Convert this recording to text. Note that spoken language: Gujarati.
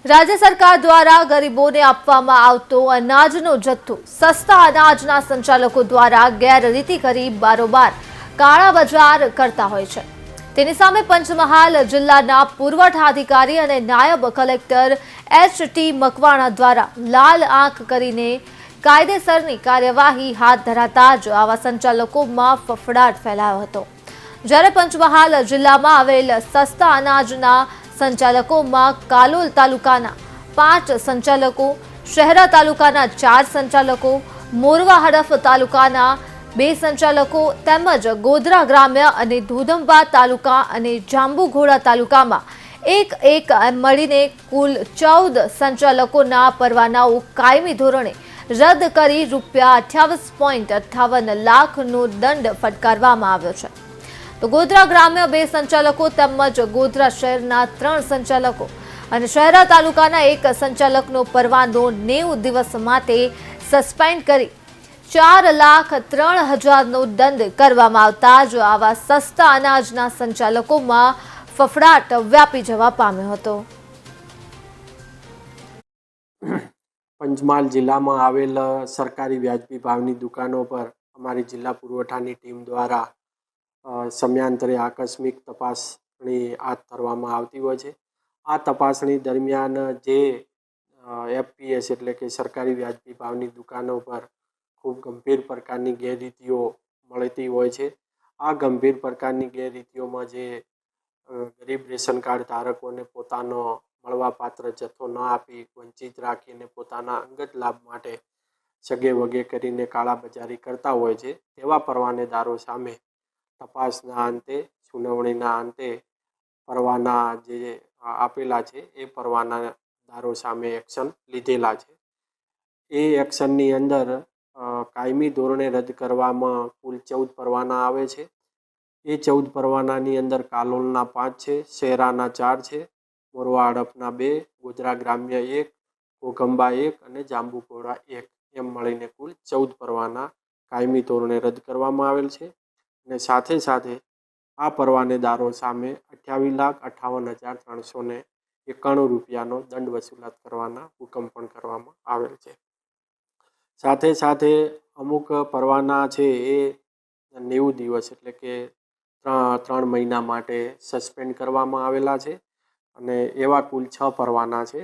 રાજ્ય સરકાર દ્વારા ગરીબોને આપવામાં આવતો અનાજનો જથ્થો સસ્તા અનાજના સંચાલકો દ્વારા ગેરરીતિ કરી બારોબાર કાળાબજાર કરતા હોય છે। તેની સામે પંચમહાલ જિલ્લાના પુરવઠા અધિકારી અને નાયબ કલેક્ટર એચ.ટી. મકવાણા દ્વારા લાલ આંખ કરીને કાયદેસરની કાર્યવાહી હાથ ધરાતા જ આવા સંચાલકોમાં ફફડાટ ફેલાયો હતો। જ્યારે પંચમહાલ જિલ્લામાં આવેલ સસ્તા અનાજના સંચાલકોમાં કાલોલ તાલુકાના 5 સંચાલકો, શહેરા તાલુકાના 4 સંચાલકો, મોરવા હડફ તાલુકાના 2 સંચાલકો તેમજ ગોધરા ગ્રામ્ય અને ધોધંબા તાલુકા અને જાંબુઘોડા તાલુકામાં એક મળીને કુલ 14 સંચાલકોના પરવાનાઓ કાયમી ધોરણે રદ કરી ₹28.58 લાખનો દંડ ફટકારવામાં આવ્યો છે। તો ગોધરા ગ્રામ્ય 2 સંચાલકો તેમજ ગોધરા શહેરના 3 સંચાલકો અને શહેરા તાલુકાના 1 સંચાલકનો પરવાનો 90 દિવસ માટે સસ્પેન્ડ કરી ₹4,03,000નો દંડ કરવામાં આવતા જ આવા સસ્તા અનાજના સંચાલકોમાં ફફડાટ વ્યાપી જવા પામ્યો હતો। પંચમહાલ જિલ્લામાં આવેલ સરકારી વ્યાજબી ભાવની દુકાનો પર અમારી જિલ્લા પુરવઠાની ટીમ દ્વારા સમયાંતરે આકસ્મિક તપાસણી હાથ ધરવામાં આવતી હોય છે। આ તપાસણી દરમિયાન જે એફપીએસ એટલે કે સરકારી વ્યાજબી ભાવની દુકાનો પર ખૂબ ગંભીર પ્રકારની ગેરરીતિઓ મળતી હોય છે। આ ગંભીર પ્રકારની ગેરરીતિઓમાં જે ગરીબ રેશન કાર્ડ ધારકોને પોતાનો મળવાપાત્ર જથ્થો ન આપી વંચિત રાખીને પોતાના અંગત લાભ માટે સગે વગે કરીને કાળાબજારી કરતા હોય છે તેવા પરવાનેદારો સામે તપાસના અંતે સુનાવણીના અંતે પરવાના જે આપેલા છે એ પરવાનાદારો સામે એક્શન લીધેલા છે। એ એક્શનની અંદર કાયમી ધોરણે રદ કરવામાં કુલ 14 પરવાના આવે છે। એ 14 પરવાનાની અંદર કાલોલના 5 છે, શહેરાના 4 છે, મોરવા હડફના 2, ગોધરા ગ્રામ્ય 1, ઘોઘંબા 1 અને જાંબુઘોડા 1 એમ મળીને કુલ 14 પરવાના કાયમી ધોરણે રદ કરવામાં આવેલ છે અને સાથે સાથે આ પરવાનેદારો સામે ₹28,58,391નો દંડ વસૂલાત કરવાના હુકમ પણ કરવામાં આવેલ છે। સાથે સાથે અમુક પરવાના છે એ 90 દિવસ એટલે કે 3 મહિના માટે સસ્પેન્ડ કરવામાં આવેલા છે અને એવા કુલ 6 પરવાના છે